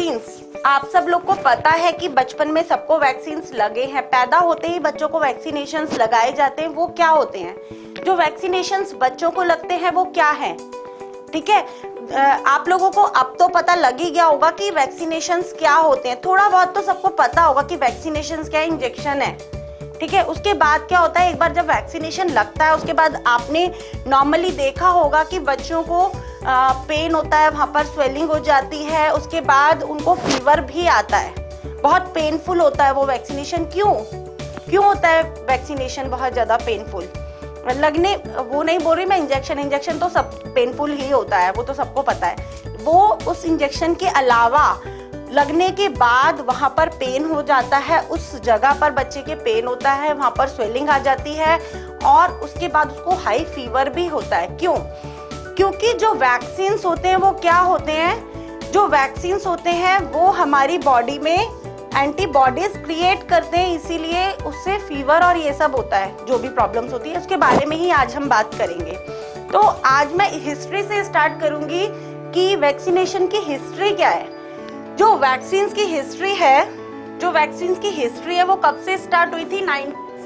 Vaccines, आप सब लोग को पता है कि बचपन में सबको वैक्सीन्स लगे हैं, पैदा होते ही बच्चों को वैक्सीनेशंस लगाए जाते हैं। वो क्या होते हैं? जो वैक्सीनेशंस बच्चों को लगते हैं वो क्या है? ठीक है, आप लोगों को अब तो पता लग ही गया होगा कि वैक्सीनेशंस क्या होते हैं। थोड़ा बहुत तो सबको पता होगा कि वैक्सीनेशंस क्या इंजेक्शन है। ठीक है, उसके बाद क्या होता है, एक बार जब वैक्सीनेशन लगता है उसके बाद आपने नॉर्मली देखा होगा कि बच्चों को पेन होता है, वहाँ पर स्वेलिंग हो जाती है, उसके बाद उनको फीवर भी आता है, बहुत पेनफुल होता है वो वैक्सीनेशन। क्यों होता है वैक्सीनेशन बहुत ज़्यादा पेनफुल? लगने, वो नहीं बोल रही मैं, इंजेक्शन तो सब पेनफुल ही होता है, वो तो सबको पता है। वो उस इंजेक्शन के अलावा लगने के बाद वहाँ पर पेन हो जाता है, उस जगह पर बच्चे के पेन होता है, वहाँ पर स्वेलिंग आ जाती है और उसके बाद उसको हाई फीवर भी होता है। क्यों? क्योंकि जो वैक्सीन्स होते हैं वो क्या होते हैं, जो वैक्सीन्स होते हैं वो हमारी बॉडी में एंटीबॉडीज क्रिएट करते हैं, इसीलिए उससे फीवर और ये सब होता है, जो भी प्रॉब्लम्स होती है उसके बारे में ही आज हम बात करेंगे। तो आज मैं हिस्ट्री से स्टार्ट करूंगी कि वैक्सीनेशन की हिस्ट्री क्या है। जो वैक्सीन्स की हिस्ट्री है वो कब से स्टार्ट हुई थी?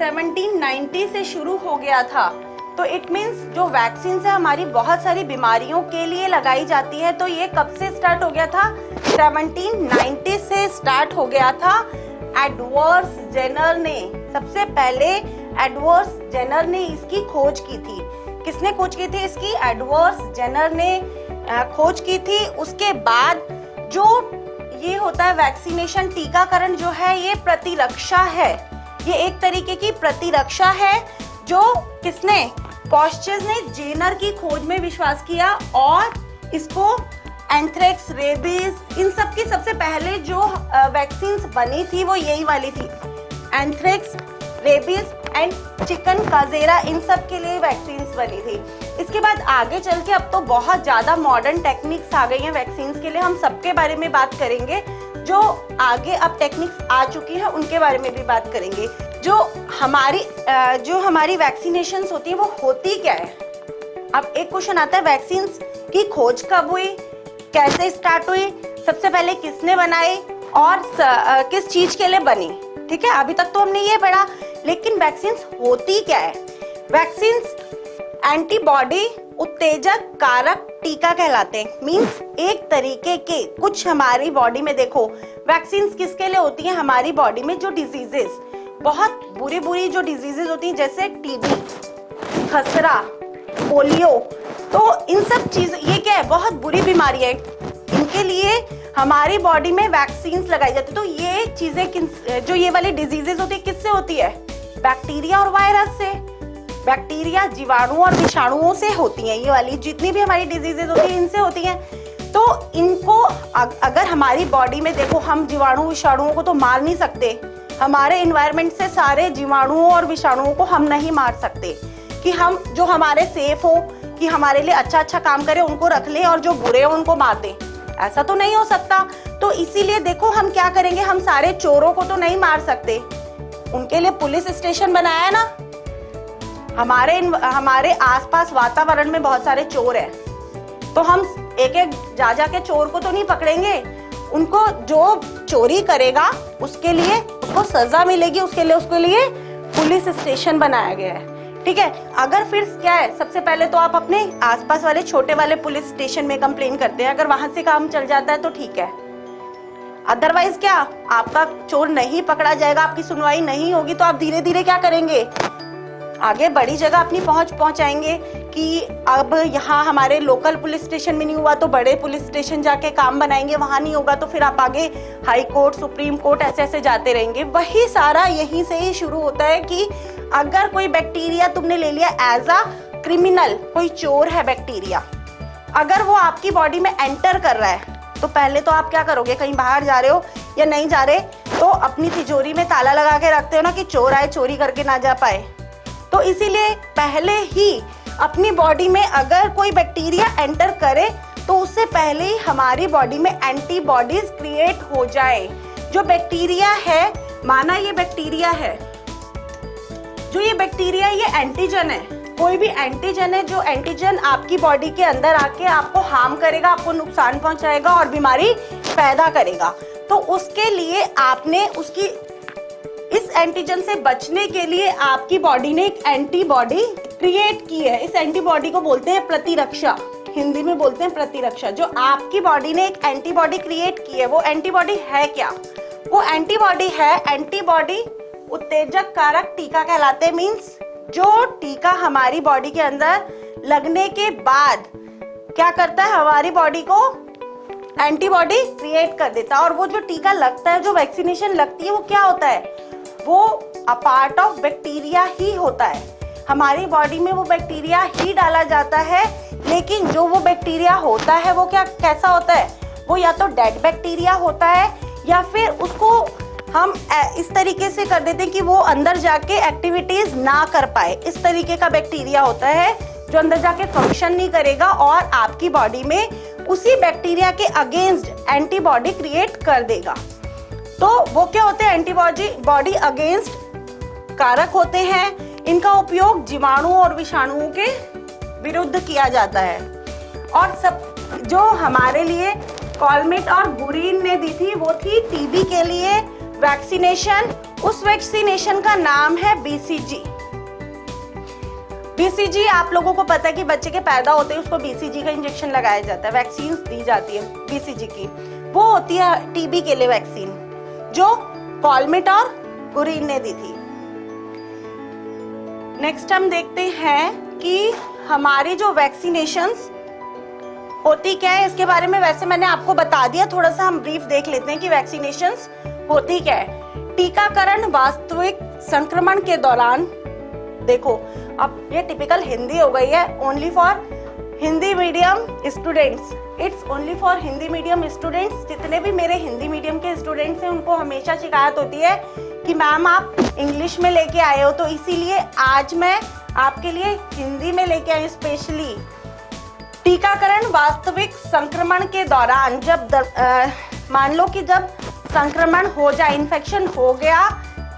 1790 से शुरू हो गया था। तो इट मीन्स जो वैक्सीन है हमारी बहुत सारी बीमारियों के लिए लगाई जाती है। तो ये कब से स्टार्ट हो गया था? 1790 से स्टार्ट हो गया था। एडवर्ड जेनर ने, सबसे पहले एडवर्ड जेनर ने इसकी खोज की थी। किसने खोज की थी इसकी? एडवर्ड जेनर ने खोज की थी। उसके बाद जो ये होता है वैक्सीनेशन, टीकाकरण जो है ये प्रतिरक्षा है, ये एक तरीके की प्रतिरक्षा है। जो किसने? पॉस्चर्स ने जेनर की खोज में विश्वास किया और इसको एंथ्रेक्स, रेबीज, इन सब की सबसे पहले जो वैक्सीन्स बनी थी वो यही वाली थी, एंथ्रेक्स, रेबीज एंड चिकन काजेरा, इन सब के लिए वैक्सीन्स बनी थी। इसके बाद आगे चल के अब तो बहुत ज़्यादा मॉडर्न टेक्निक्स आ गई हैं वैक्सीन्स के लिए, हम सबके बारे में बात करेंगे। जो आगे अब टेक्निक्स आ चुकी है उनके बारे में भी बात करेंगे। जो हमारी वैक्सीनेशंस होती है वो होती क्या है? अब एक क्वेश्चन आता है, वैक्सीन्स की खोज कब हुई, कैसे स्टार्ट हुई, सबसे पहले किसने बनाई और किस चीज के लिए बनी? ठीक है, अभी तक तो हमने ये पढ़ा, लेकिन वैक्सीन्स होती क्या है? वैक्सीन्स एंटीबॉडी उत्तेजक कारक टीका कहलाते हैं। मींस एक तरीके के कुछ हमारी बॉडी में, देखो वैक्सीन्स किसके लिए होती हैं? हमारी बॉडी में जो डिजीजेस, बहुत बुरी जो डिजीजेस होती हैं, जैसे टीबी, खसरा, पोलियो, तो इन सब चीज, ये क्या है, बहुत बुरी बीमारियां हैं, इनके लिए हमारी बॉडी में वैक्सीन्स लगाई जाती है। तो ये चीजें जो ये वाली डिजीजेस होती है किससे होती है? बैक्टीरिया और वायरस से। बैक्टीरिया, जीवाणु और विषाणुओं से होती हैं, ये वाली जितनी भी हमारी डिजीजेज होती हैं इनसे होती हैं। तो इनको अगर हमारी बॉडी में, देखो हम जीवाणु विषाणुओं को तो मार नहीं सकते, हमारे एनवायरनमेंट से सारे जीवाणुओं और विषाणुओं को हम नहीं मार सकते कि हम जो हमारे सेफ हो, कि हमारे लिए अच्छा काम करे उनको रख ले और जो बुरे हो उनको मार दें, ऐसा तो नहीं हो सकता। तो इसीलिए देखो हम क्या करेंगे, हम सारे चोरों को तो नहीं मार सकते, उनके लिए पुलिस स्टेशन बनाया है ना। हमारे आसपास वातावरण में बहुत सारे चोर हैं, तो हम एक जा के चोर को तो नहीं पकड़ेंगे, उनको जो चोरी करेगा उसके लिए उसको सजा मिलेगी, उसके लिए पुलिस स्टेशन बनाया गया है। ठीक है, अगर फिर क्या है, सबसे पहले तो आप अपने आसपास वाले छोटे वाले पुलिस स्टेशन में कंप्लेन करते हैं, अगर वहां से काम चल जाता है तो ठीक है, अदरवाइज क्या, आपका चोर नहीं पकड़ा जाएगा, आपकी सुनवाई नहीं होगी, तो आप धीरे धीरे क्या करेंगे, आगे बड़ी जगह अपनी पहुंचाएंगे कि अब यहाँ हमारे लोकल पुलिस स्टेशन में नहीं हुआ तो बड़े पुलिस स्टेशन जाके काम बनाएंगे, वहां नहीं होगा तो फिर आप आगे हाई कोर्ट, सुप्रीम कोर्ट, ऐसे जाते रहेंगे। वही सारा यहीं से ही शुरू होता है कि अगर कोई बैक्टीरिया तुमने ले लिया एज अ क्रिमिनल, कोई चोर है बैक्टीरिया, अगर वो आपकी बॉडी में एंटर कर रहा है तो पहले तो आप क्या करोगे, कहीं बाहर जा रहे हो या नहीं जा रहे तो अपनी तिजोरी में ताला लगा के रखते हो ना कि चोर आए चोरी करके ना जा पाए। तो इसीलिए पहले ही अपनी बॉडी में अगर कोई बैक्टीरिया एंटर करे तो उससे पहले ही हमारी बॉडी में एंटीबॉडीज क्रिएट हो जाए। जो बैक्टीरिया है, माना ये बैक्टीरिया है, जो ये बैक्टीरिया ये एंटीजन है, कोई भी एंटीजन है, जो एंटीजन आपकी बॉडी के अंदर आके आपको हार्म करेगा, आपको नुकसान पहुंचाएगा और बीमारी पैदा करेगा। तो उसके लिए आपने उसकी इस एंटीजन से बचने के लिए आपकी बॉडी ने एक एंटीबॉडी क्रिएट की है। इस एंटीबॉडी को बोलते हैं प्रतिरक्षा, हिंदी में बोलते हैं प्रतिरक्षा। जो आपकी बॉडी ने एक एंटीबॉडी क्रिएट की है, वो एंटीबॉडी है क्या? वो एंटीबॉडी है, एंटीबॉडी उत्तेजक कारक टीका कहलाते हैं। मीन्स जो टीका हमारी बॉडी के अंदर लगने के बाद क्या करता है, हमारी बॉडी को एंटीबॉडी क्रिएट कर देता है। और वो जो टीका लगता है, जो वैक्सीनेशन लगती है, वो क्या होता है, वो अ पार्ट ऑफ बैक्टीरिया ही होता है। हमारी बॉडी में वो बैक्टीरिया ही डाला जाता है, लेकिन जो वो बैक्टीरिया होता है वो कैसा होता है, वो या तो डेड बैक्टीरिया होता है या फिर उसको हम इस तरीके से कर देते हैं कि वो अंदर जाके एक्टिविटीज ना कर पाए। इस तरीके का बैक्टीरिया होता है जो अंदर जाके फंक्शन नहीं करेगा और आपकी बॉडी में उसी बैक्टीरिया के अगेंस्ट एंटीबॉडी क्रिएट कर देगा। तो वो क्या होते हैं, एंटीबॉडी अगेंस्ट कारक होते हैं। इनका उपयोग जीवाणुओं और विषाणुओं के विरुद्ध किया जाता है। और सब जो हमारे लिए कॉलमेट और गुरीन ने दी थी, वो थी टीबी के लिए वैक्सीनेशन। उस वैक्सीनेशन का नाम है बीसीजी। बीसीजी आप लोगों को पता है कि बच्चे के पैदा होते ही उसको बीसीजी का इंजेक्शन लगाया जाता है, वैक्सीन दी जाती है बीसीजी की। वो होती है टीबी के लिए वैक्सीन, जो कॉलमेट और गुरीन ने दी थी। नेक्स्ट हम देखते हैं कि हमारी जो वैक्सीनेशंस होती क्या है, इसके बारे में वैसे मैंने आपको बता दिया, थोड़ा सा हम ब्रीफ देख लेते हैं कि वैक्सीनेशंस होती क्या है। टीकाकरण वास्तविक संक्रमण के दौरान, देखो अब ये टिपिकल हिंदी हो गई है, only for Hindi medium students, it's only for Hindi medium students. जितने भी मेरे हिंदी मीडियम के स्टूडेंट्स हैं उनको हमेशा शिकायत होती है कि मैम आप इंग्लिश में लेके आए हो, तो इसीलिए आज मैं आपके लिए हिंदी में लेके आई स्पेशली। टीकाकरण वास्तविक संक्रमण के दौरान, जब मान लो कि जब संक्रमण हो जाए, इन्फेक्शन हो गया,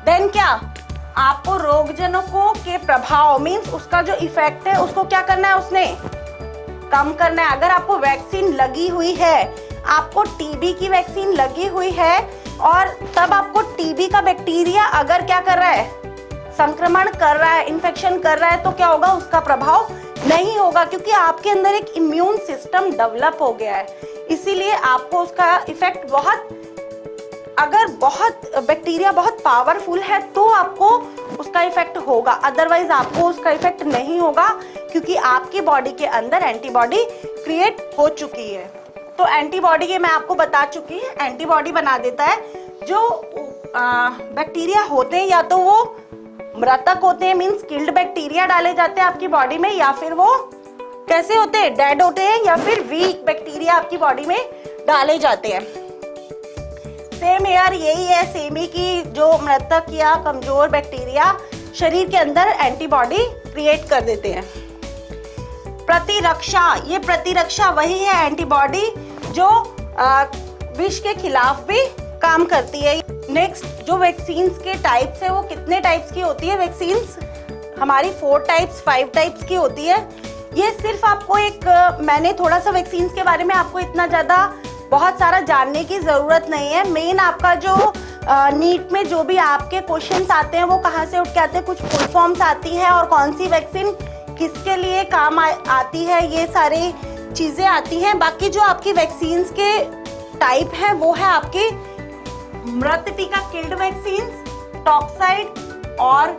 देन क्या आपको रोगजनकों के प्रभाव मीन्स उसका जो इफेक्ट है उसको क्या करना है, उसने कम करना है। अगर आपको वैक्सीन लगी हुई है, आपको टीबी की वैक्सीन लगी हुई है और तब आपको टीबी का बैक्टीरिया अगर क्या कर रहा है, संक्रमण कर रहा है, इन्फेक्शन कर रहा है, तो क्या होगा, उसका प्रभाव नहीं होगा, क्योंकि आपके अंदर एक इम्यून सिस्टम डेवलप हो गया है। इसीलिए आपको उसका इफेक्ट अगर बैक्टीरिया बहुत पावरफुल है तो आपको उसका इफेक्ट होगा, अदरवाइज आपको उसका इफेक्ट नहीं होगा, क्योंकि आपकी बॉडी के अंदर एंटीबॉडी क्रिएट हो चुकी है। तो एंटीबॉडी के मैं आपको बता चुकी है, एंटीबॉडी बना देता है। जो बैक्टीरिया होते हैं या तो वो मृतक होते हैं, मीन्स किल्ड बैक्टीरिया डाले जाते हैं आपकी बॉडी में, या फिर वो कैसे होते हैं, डेड होते हैं, या फिर वीक बैक्टीरिया आपकी बॉडी में डाले जाते हैं। सेम यार यही है, सेम ही की जो मृतक या कमजोर बैक्टीरिया शरीर के अंदर एंटीबॉडी क्रिएट कर देते हैं। प्रतिरक्षा, ये प्रतिरक्षा वही है एंटीबॉडी जो विष के खिलाफ भी काम करती है। नेक्स्ट, जो वैक्सीन्स के टाइप्स है, वो कितने टाइप्स की होती है वैक्सीन्स, हमारी 4 टाइप्स 5 टाइप्स की होती है। ये सिर्फ आपको मैंने थोड़ा सा वैक्सीन्स के बारे में आपको इतना ज़्यादा बहुत सारा जानने की ज़रूरत नहीं है। मेन आपका जो नीट में जो भी आपके क्वेश्चंस आते हैं वो कहाँ से उठ के आते हैं, कुछ फुल फॉर्म्स आती हैं और कौन सी वैक्सीन किसके लिए काम आती है, ये सारी चीज़ें आती हैं। बाकी जो आपकी वैक्सीन्स के टाइप हैं वो है आपकी मृत टीका किल्ड वैक्सीन, टॉक्साइड, और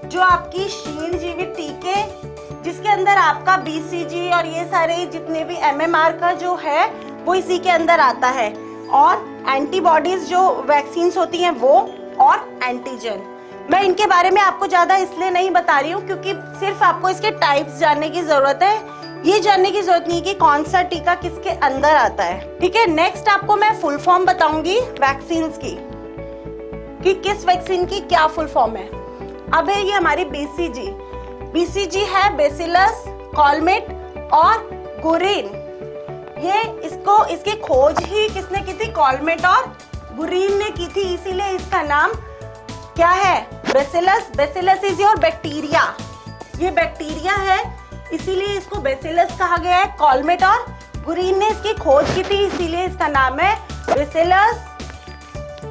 जो आपकी क्षीण जीवित टीके जिसके अंदर आपका बीसीजी और ये सारे जितने भी एमएमआर का जो है वो इसी के अंदर आता है, और एंटीबॉडीज जो वैक्सीन्स होती हैं वो, और एंटीजन। मैं इनके बारे में आपको ज्यादा इसलिए नहीं बता रही हूँ क्योंकि सिर्फ आपको इसके टाइप्स जानने की जरूरत है, ये जानने की जरूरत नहीं कि कौन सा टीका किसके अंदर आता है। ठीक है, नेक्स्ट आपको मैं फुल फॉर्म बताऊंगी वैक्सीन्स की कि किस वैक्सीन की क्या फुल फॉर्म है। अब है ये हमारी बीसीजी। बीसीजी है बेसिलस, कॉलमेट और गुरीन। ये इसकी खोज ही किसने की थी, कॉलमेट और गुरीन ने की थी, इसीलिए इसका नाम क्या है, bacillus. Bacillus is your bacteria, ये बैक्टीरिया है इसीलिए इसको बेसिलस कहा गया है। कॉलमेट और गुरीन ने इसकी खोज की थी इसीलिए इसका नाम है बेसिलस,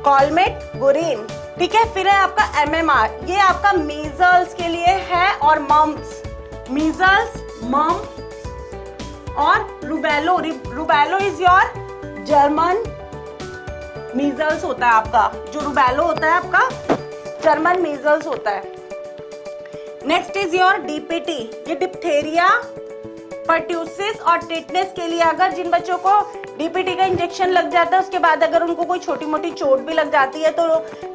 कॉलमेट, गुरीन। ठीक है, फिर है आपका MMR, ये आपका मीजल्स के लिए है और मम्प्स, मीजल्स, मम्प और रुबेलो। रुबेलो इज योर जर्मन मीजल्स होता है आपका, जो रुबेलो होता है आपका जर्मन मीजल्स होता है। नेक्स्ट इज योर DPT, ये डिप्थेरिया, पर्ट्यूसिस और टिटनेस के लिए। अगर जिन बच्चों को DPT का इंजेक्शन लग जाता है, उसके बाद अगर उनको कोई छोटी मोटी चोट भी लग जाती है, तो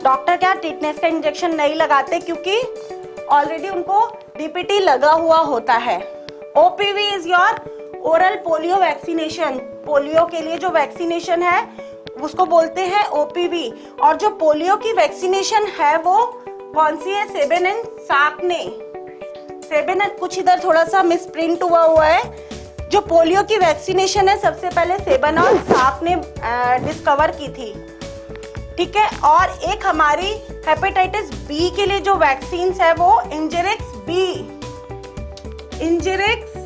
डॉक्टर क्या टिटनेस का इंजेक्शन नहीं लगाते, क्योंकि ऑलरेडी उनको DPT लगा हुआ होता है। OPV is your oral polio vaccination, polio के लिए जो वैक्सीनेशन है उसको बोलते हैं OPV। और जो पोलियो की वैक्सीनेशन है वो कौन सी है? Seven and साकने। सेबेन कुछ इधर थोड़ा सा मिसप्रिंट हुआ है। जो पोलियो की वैक्सीनेशन है सबसे पहले सेबन और साक ने डिस्कवर की थी। ठीक है, और एक हमारी हेपेटाइटिस बी के लिए जो वैक्सीन है वो Engerix B. Engerix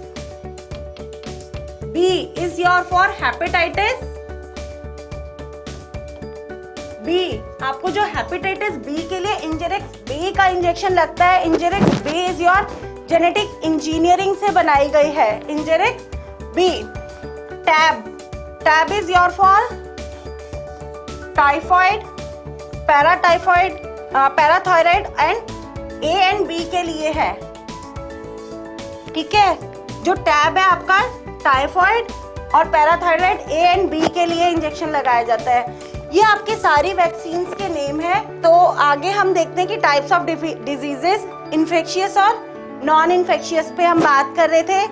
B is your for hepatitis B. आपको जो हेपेटाइटिस बी के लिए इंजेरिक्स बी का इंजेक्शन लगता है। Engerix B is your genetic engineering से बनाई गई है। Engerix B. Tab is your for typhoid, paratyphoid, parathyroid and A and B के लिए है। ठीक है, जो टैब है आपका टाइफॉइड और पैराथायराइड ए एंड बी के लिए इंजेक्शन लगाया जाता है। ये आपके सारी वैक्सीन्स के नेम है। तो आगे हम देखते हैं कि टाइप्स ऑफ डिजीजेस, इन्फेक्शियस और नॉन इन्फेक्शियस पे हम बात कर रहे थे।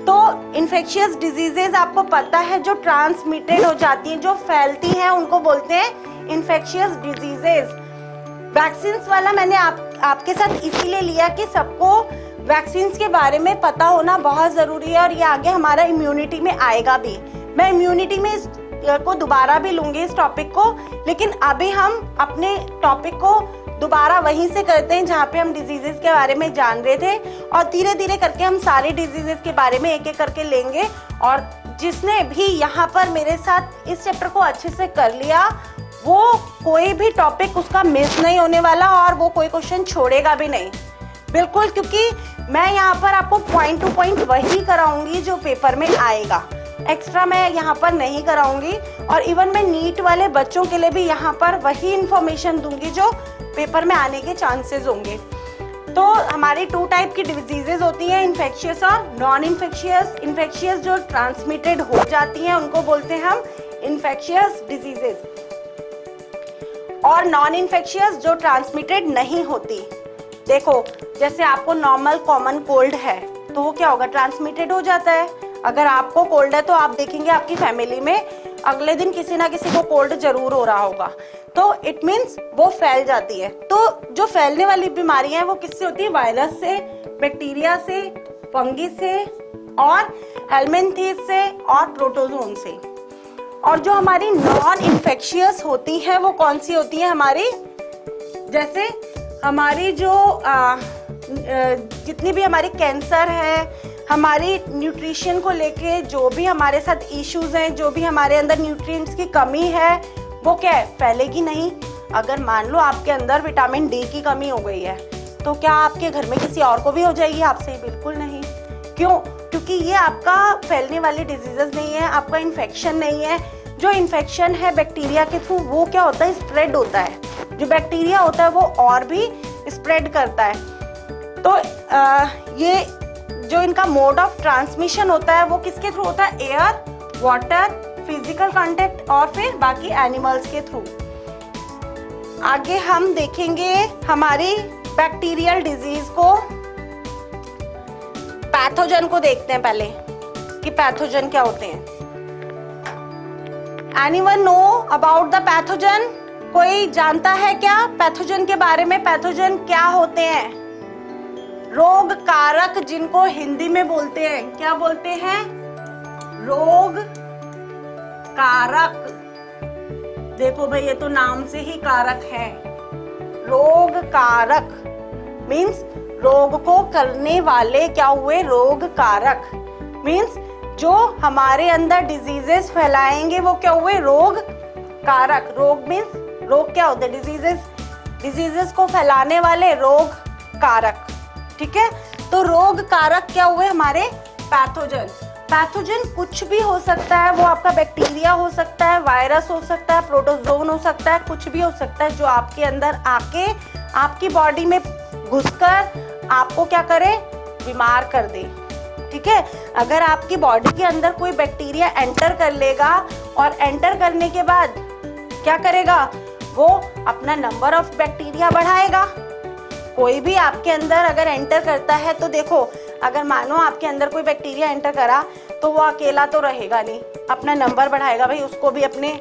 तो इन्फेक्शियस डिजीजेस आपको पता है जो ट्रांसमिटेड हो जाती हैं, जो फैलती हैं, उनको बोलते हैं इन्फेक्शियस डिजीजेस। वैक्सीन्स वाला मैंने आपके साथ इसीलिए लिया कि सबको वैक्सीन्स के बारे में पता होना बहुत ज़रूरी है और ये आगे हमारा इम्यूनिटी में आएगा भी। मैं इम्यूनिटी में को दोबारा भी लूंगी इस टॉपिक को, लेकिन अभी हम अपने टॉपिक को दोबारा वहीं से करते हैं जहाँ पे हम डिजीजेस के बारे में जान रहे थे, और धीरे धीरे करके हम सारे डिजीजेस के बारे में एक एक करके लेंगे। और जिसने भी यहाँ पर मेरे साथ इस चैप्टर को अच्छे से कर लिया, वो कोई भी टॉपिक उसका मिस नहीं होने वाला और वो कोई क्वेश्चन छोड़ेगा भी नहीं, बिल्कुल, क्योंकि मैं यहाँ पर आपको पॉइंट टू पॉइंट वही कराऊंगी जो पेपर में आएगा। एक्स्ट्रा मैं यहाँ पर नहीं कराऊंगी, और इवन मैं नीट वाले बच्चों के लिए भी यहाँ पर वही इंफॉर्मेशन दूंगी जो पेपर में आने के चांसेस होंगे। तो हमारी 2 टाइप की डिजीजेस होती हैं, इन्फेक्शियस और नॉन इन्फेक्शियस। इन्फेक्शियस जो ट्रांसमिटेड हो जाती हैं उनको बोलते हैं हम इन्फेक्शियस डिजीजेस, और नॉन इन्फेक्शियस जो ट्रांसमिटेड नहीं होती। देखो, जैसे आपको नॉर्मल कॉमन कोल्ड है तो वो क्या होगा? ट्रांसमिटेड हो जाता है। अगर आपको कोल्ड है तो आप देखेंगे आपकी फैमिली में अगले दिन किसी ना किसी को कोल्ड जरूर हो रहा होगा, तो इट मीन्स वो फैल जाती है। तो जो फैलने वाली बीमारियां हैं वो किससे होती है? वायरस से, बैक्टीरिया से, फंगी से और हेलमिंथेस से और प्रोटोजोन से। और जो हमारी नॉन इन्फेक्शियस होती हैं वो कौन सी होती है हमारी? जैसे हमारी जो जितनी भी हमारी कैंसर है, हमारी न्यूट्रिशन को लेके जो भी हमारे साथ इश्यूज हैं, जो भी हमारे अंदर न्यूट्रिएंट्स की कमी है, वो क्या है? फैलेगी नहीं। अगर मान लो आपके अंदर विटामिन डी की कमी हो गई है तो क्या आपके घर में किसी और को भी हो जाएगी? आपसे बिल्कुल नहीं। क्यों? क्योंकि ये आपका फैलने वाली डिजीजेस नहीं है, आपका इन्फेक्शन नहीं है। जो इन्फेक्शन है बैक्टीरिया के थ्रू वो क्या होता है? स्प्रेड होता है। जो बैक्टीरिया होता है वो और भी स्प्रेड करता है। तो ये जो इनका मोड ऑफ ट्रांसमिशन होता है वो किसके थ्रू होता है? एयर, वाटर, फिजिकल कांटेक्ट और फिर बाकी एनिमल्स के थ्रू। आगे हम देखेंगे हमारी बैक्टीरियल डिजीज को, पैथोजन को देखते हैं पहले कि पैथोजन क्या होते हैं। Anyone know about the pathogen? कोई जानता है क्या पैथोजन के बारे में? पैथोजन क्या होते हैं? रोग कारक, जिनको हिंदी में बोलते हैं, क्या बोलते हैं? रोग कारक। देखो भाई, ये तो नाम से ही कारक है। रोग कारक मीन्स रोग को करने वाले क्या हुए? रोग कारक मीन्स जो हमारे अंदर डिजीजेस फैलाएंगे वो क्या हुए? रोग कारक, रोग मीन्स रोग क्या होते हैं, डिजीजेस को फैलाने वाले रोग कारक, ठीक है। तो रोग कारक क्या हुए हमारे, पैथोजन। पैथोजन कुछ भी हो सकता है, वो आपका बैक्टीरिया हो सकता है, वायरस हो सकता है, प्रोटोजोन हो सकता है, कुछ भी हो सकता है जो आपके अंदर आके आपकी बॉडी में घुसकर आपको क्या करे, बीमार कर दे, ठीक है। अगर आपकी बॉडी के अंदर कोई बैक्टीरिया एंटर कर लेगा और एंटर करने के बाद क्या करेगा, वो अपना नंबर ऑफ बैक्टीरिया बढ़ाएगा। कोई भी आपके अंदर अगर एंटर करता है तो देखो, अगर मानो आपके अंदर कोई बैक्टीरिया एंटर करा तो वो अकेला तो रहेगा नहीं, अपना नंबर बढ़ाएगा। भाई उसको भी अपने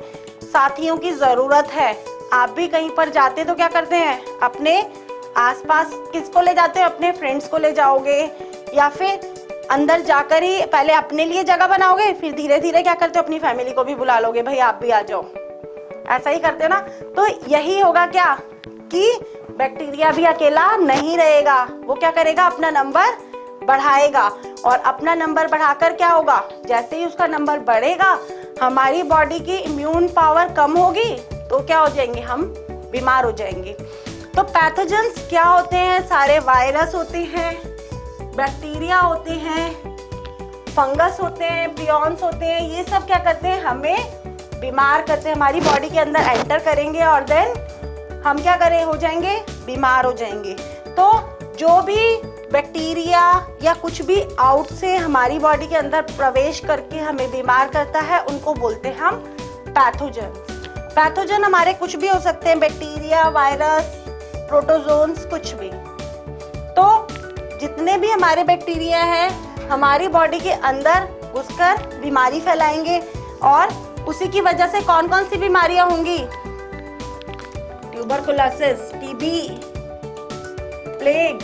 साथियों की ज़रूरत है। आप भी कहीं पर जाते तो क्या करते हैं, अपने आसपास किसको ले जाते हो, अपने फ्रेंड्स को ले जाओगे, या फिर अंदर जाकर ही पहले अपने लिए जगह बनाओगे, फिर धीरे धीरे क्या करते हो, अपनी फैमिली को भी बुला लोगे, भाई आप भी आ जाओ, ऐसा ही करते हो ना। तो यही होगा क्या कि बैक्टीरिया भी अकेला नहीं रहेगा, वो क्या करेगा, अपना नंबर बढ़ाएगा। और अपना नंबर बढ़ाकर क्या होगा, जैसे ही उसका नंबर बढ़ेगा हमारी बॉडी की इम्यून पावर कम होगी तो क्या हो जाएंगे, हम बीमार हो जाएंगे। तो पैथोजेंस क्या होते हैं, सारे वायरस होते हैं, बैक्टीरिया होते हैं, फंगस होते हैं, प्रियॉन्स होते हैं, ये सब क्या करते हैं, हमें बीमार करते हैं, हमारी बॉडी के अंदर एंटर करेंगे और देन हम क्या करें, हो जाएंगे, बीमार हो जाएंगे। तो जो भी बैक्टीरिया या कुछ भी आउट से हमारी बॉडी के अंदर प्रवेश करके हमें बीमार करता है उनको बोलते हैं हम पैथोजन। पैथोजन हमारे कुछ भी हो सकते हैं, बैक्टीरिया, वायरस, प्रोटोजोन्स, कुछ भी। तो जितने भी हमारे बैक्टीरिया हैं हमारी बॉडी के अंदर घुसकर बीमारी फैलाएंगे, और उसी की वजह से कौन कौन सी बीमारियां होंगी, tuberculosis, TB, plague,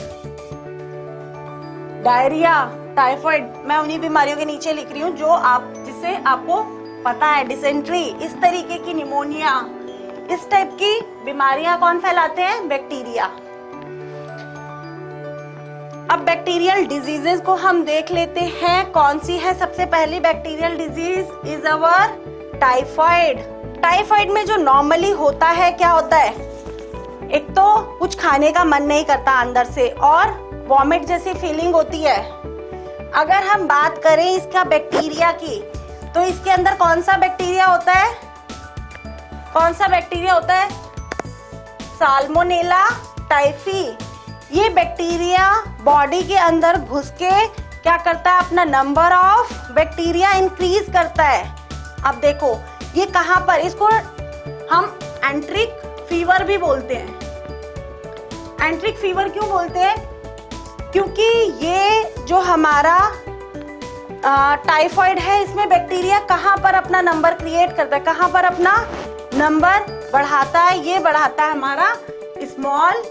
diarrhoea, typhoid. मैं उन्हीं बीमारियों के नीचे लिख रही हूँ जो जिससे आपको पता है, डिसेंट्री, इस तरीके की निमोनिया, इस टाइप की बीमारियां कौन फैलाते हैं, बैक्टीरिया। अब बैक्टीरियल डिजीजेस को हम देख लेते हैं, कौन सी है। सबसे पहली bacterial disease is our typhoid. Typhoid में जो नॉर्मली होता है, क्या होता है, एक तो कुछ खाने का मन नहीं करता अंदर से और वॉमिट जैसी फीलिंग होती है। अगर हम बात करें इसका बैक्टीरिया की, तो इसके अंदर कौन सा बैक्टीरिया होता है, कौन सा बैक्टीरिया होता है, साल्मोनेला टाइफी। ये बैक्टीरिया बॉडी के अंदर घुस के क्या करता है, अपना नंबर ऑफ बैक्टीरिया इंक्रीज करता है। अब देखो ये कहाँ पर, इसको हम एंट्रिक फीवर भी बोलते हैं। एंट्रिक फीवर क्यों बोलते हैं, क्योंकि ये जो हमारा टाइफाइड है इसमें बैक्टीरिया कहाँ पर अपना नंबर क्रिएट करता है, कहाँ पर अपना नंबर बढ़ाता है, ये बढ़ाता है हमारा स्मॉल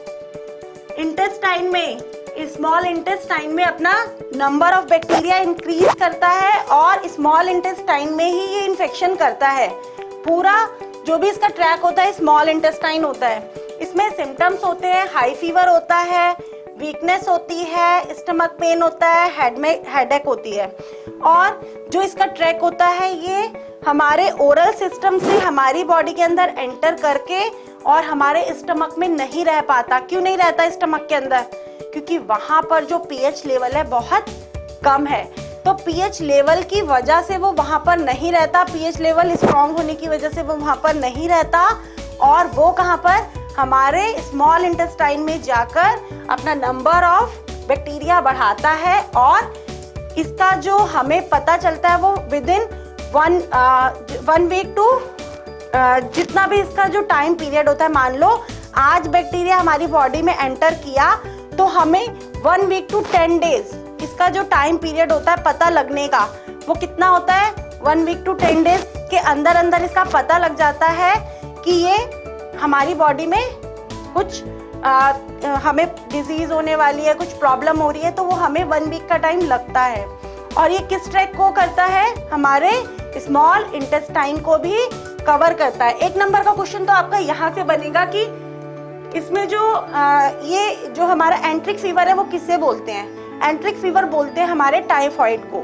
इंटेस्टाइन में। स्मॉल इंटेस्टाइन में अपना नंबर ऑफ बैक्टीरिया इंक्रीज करता है और स्मॉल इंटेस्टाइन में ही ये इन्फेक्शन करता है। पूरा जो भी इसका ट्रैक होता है स्मॉल इंटेस्टाइन होता है। इसमें सिम्टम्स होते हैं, हाई फीवर होता है, वीकनेस होती है, स्टमक पेन होता है, हेडेक होती है। और जो इसका ट्रैक होता है ये हमारे ओरल सिस्टम से हमारी बॉडी के अंदर एंटर करके और हमारे स्टमक में नहीं रह पाता। क्यों नहीं रहता स्टमक के अंदर, क्योंकि वहां पर जो पीएच लेवल है बहुत कम है। तो पीएच लेवल की वजह से वो वहां पर नहीं रहता, पीएच लेवल स्ट्रॉन्ग होने की वजह से वो वहां पर नहीं रहता, और वो कहां पर, हमारे स्मॉल इंटेस्टाइन में जाकर अपना नंबर ऑफ बैक्टीरिया बढ़ाता है। और इसका जो हमें पता चलता है वो within one week too जितना भी इसका जो टाइम पीरियड होता है, मान लो आज बैक्टीरिया हमारी बॉडी में एंटर किया तो हमें 1 वीक टू 10 डेज इसका जो टाइम पीरियड होता है पता लगने का, वो कितना होता है, 1 वीक टू 10 डेज के अंदर अंदर इसका पता लग जाता है कि ये हमारी बॉडी में कुछ हमें डिजीज होने वाली है, कुछ प्रॉब्लम हो रही है, तो वो हमें 1 वीक का टाइम लगता है। और ये किस ट्रैक को करता है, हमारे स्मॉल इंटेस्टाइन को भी कवर करता है। 1 नंबर का क्वेश्चन तो आपका यहाँ से बनेगा कि इसमें जो ये जो हमारा एंट्रिक फीवर है वो किससे बोलते हैं। एंट्रिक फीवर बोलते हैं हमारे टाइफाइड को।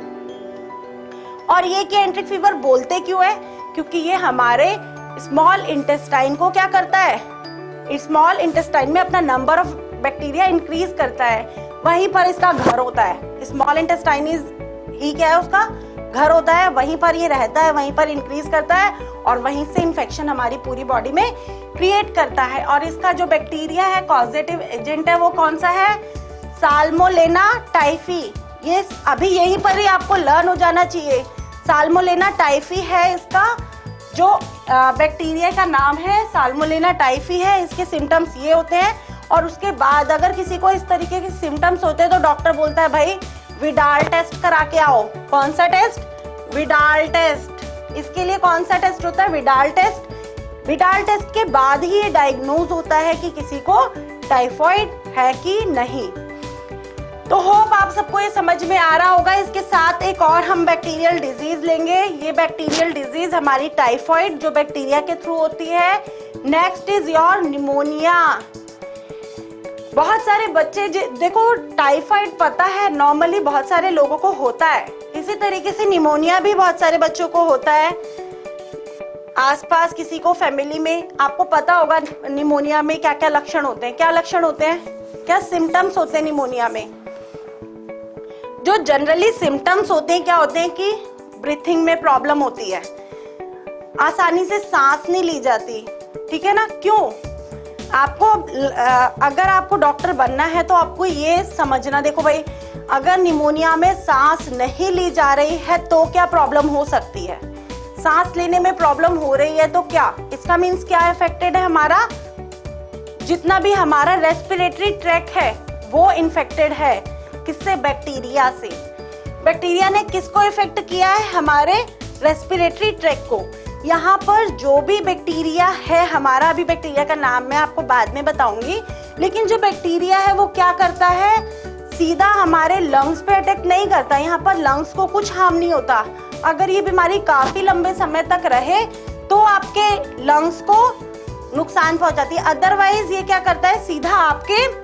और ये कि एंट्रिक फीवर बोलते क्यों है, क्योंकि ये हमारे स्मॉल इंटेस्टाइन को क्या करता है, स्मॉल इंटेस्टाइन में अपना नंबर ऑफ बैक्टीरिया इंक्रीज करता है, वहीं पर इसका घर होता है। स्मॉल इंटेस्टाइन ही क्या है, उसका घर होता है, वहीं पर ये रहता है, वहीं पर इंक्रीज करता है और वहीं से इन्फेक्शन हमारी पूरी बॉडी में क्रिएट करता है। और इसका जो बैक्टीरिया है, कॉजेटिव एजेंट है, वो कौन सा है, साल्मोनेला टाइफी। ये अभी यहीं पर ही आपको लर्न हो जाना चाहिए। साल्मोनेला टाइफी है इसका जो बैक्टीरिया का नाम है, साल्मोनेला टाइफी है। इसके सिम्टम्स ये होते हैं और उसके बाद अगर किसी को इस तरीके के सिम्टम्स होते हैं तो डॉक्टर बोलता है भाई विडाल टेस्ट करा के आओ। कौन सा टेस्ट, विडाल टेस्ट। इसके लिए कौन सा टेस्ट होता है, विडाल टेस्ट। विडाल टेस्ट के बाद ही ये डायग्नोज होता है कि किसी को टाइफाइड है कि नहीं। तो होप आप सबको ये समझ में आ रहा होगा। इसके साथ एक और हम बैक्टीरियल डिजीज लेंगे। ये बैक्टीरियल डिजीज हमारी टाइफाइड जो बैक्टीरिया के थ्रू होती है। Next is your pneumonia. बहुत सारे बच्चे देखो, टाइफाइड पता है नॉर्मली बहुत सारे लोगों को होता है, इसी तरीके से निमोनिया भी बहुत सारे बच्चों को होता है। आसपास किसी को फैमिली में आपको पता होगा निमोनिया में क्या क्या लक्षण होते हैं। क्या लक्षण होते हैं, क्या सिम्टम्स होते हैं निमोनिया में। जो जनरली सिम्टम्स होते हैं क्या होते हैं कि ब्रीथिंग में प्रॉब्लम होती है, आसानी से सांस नहीं ली जाती, ठीक है ना। क्यों, आपको अगर आपको डॉक्टर बनना है तो आपको ये समझना, देखो भाई अगर निमोनिया में सांस नहीं ली जा रही है तो क्या प्रॉब्लम हो सकती है। सांस लेने में प्रॉब्लम हो रही है तो क्या, इसका मीन्स क्या अफेक्टेड है, हमारा जितना भी हमारा रेस्पिरेटरी ट्रैक है वो इन्फेक्टेड है। किससे, बैक्टीरिया से। बैक्टीरिया ने किसको इफेक्ट किया है, हमारे रेस्पिरेटरी ट्रैक को। यहाँ पर जो भी बैक्टीरिया है हमारा, अभी बैक्टीरिया का नाम मैं आपको बाद में बताऊंगी, लेकिन जो बैक्टीरिया है वो क्या करता है, सीधा हमारे लंग्स पे अटैक नहीं करता। यहाँ पर लंग्स को कुछ हार्म नहीं होता। अगर ये बीमारी काफी लंबे समय तक रहे तो आपके लंग्स को नुकसान पहुंचाती है। अदरवाइज ये क्या करता है, सीधा आपके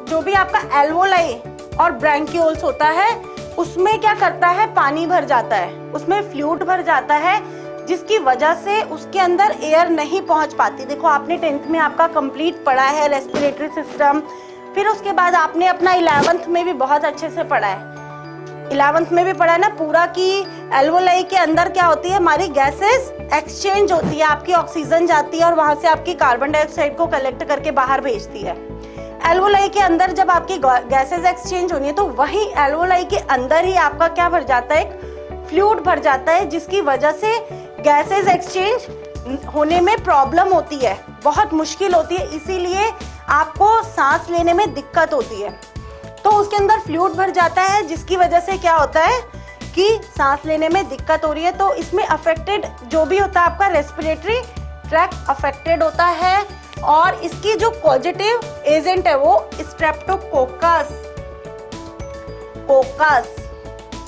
जो भी आपका एल्वोलाई और ब्रैंकियोल्स होता है उसमें क्या करता है, पानी भर जाता है, उसमें फ्लूइड भर जाता है, जिसकी वजह से उसके अंदर एयर नहीं पहुंच पाती। देखो आपने 10th में आपका कंप्लीट पढ़ा है रेस्पिरेटरी सिस्टम, फिर उसके बाद आपने अपना 11th में भी बहुत अच्छे से पढ़ा है। 11th में भी पढ़ा है ना पूरा कि एल्वोलाई के अंदर क्या होती है, हमारी गैसेस एक्सचेंज होती है, आपकी ऑक्सीजन जाती है और वहां से आपकी कार्बन डाइऑक्साइड को कलेक्ट करके बाहर भेजती है। एल्वोलाई के अंदर जब आपकी गैसेस एक्सचेंज होनी है तो वही एल्वोलाई के अंदर ही आपका क्या भर जाता है, एक फ्लूइड भर जाता है, जिसकी वजह से गैसेस एक्सचेंज होने में प्रॉब्लम होती है, बहुत मुश्किल होती है, इसीलिए आपको सांस लेने में दिक्कत होती है। तो उसके अंदर फ्लूइड भर जाता है जिसकी वजह से क्या होता है कि सांस लेने में दिक्कत हो रही है। तो इसमें अफेक्टेड जो भी होता है आपका रेस्पिरेटरी ट्रैक अफेक्टेड होता है और इसकी जो पॉजिटिव एजेंट है वो Streptococcus.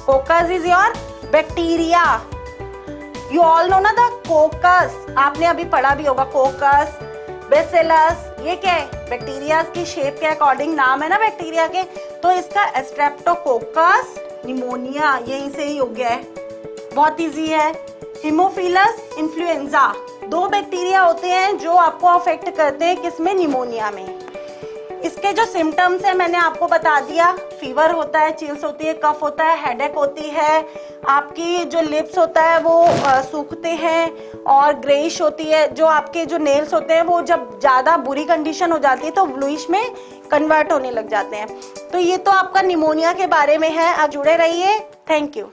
कोकस is your bacteria. You all know ना द कोकस, आपने अभी पढ़ा भी होगा कोकस, बेसिलस, ये क्या है, बैक्टीरिया की शेप के अकॉर्डिंग नाम है ना बैक्टीरिया के। तो इसका स्ट्रेप्टोकोकस निमोनिया यहीं से ही हो गया है, बहुत इजी है। हीमोफिलस इन्फ्लुएंजा, 2 बैक्टीरिया होते हैं जो आपको अफेक्ट करते हैं किसमें, निमोनिया में। इसके जो सिम्टम्स है मैंने आपको बता दिया, फीवर होता है, चिल्स होती है, कफ होता है, हेडेक होती है, आपकी जो लिप्स होता है वो सूखते हैं और ग्रेइश होती है, जो आपके जो नेल्स होते हैं वो जब ज़्यादा बुरी कंडीशन हो जाती है तो ब्लूइश में कन्वर्ट होने लग जाते हैं। तो ये तो आपका निमोनिया के बारे में है, आप जुड़े रहिए। Thank you.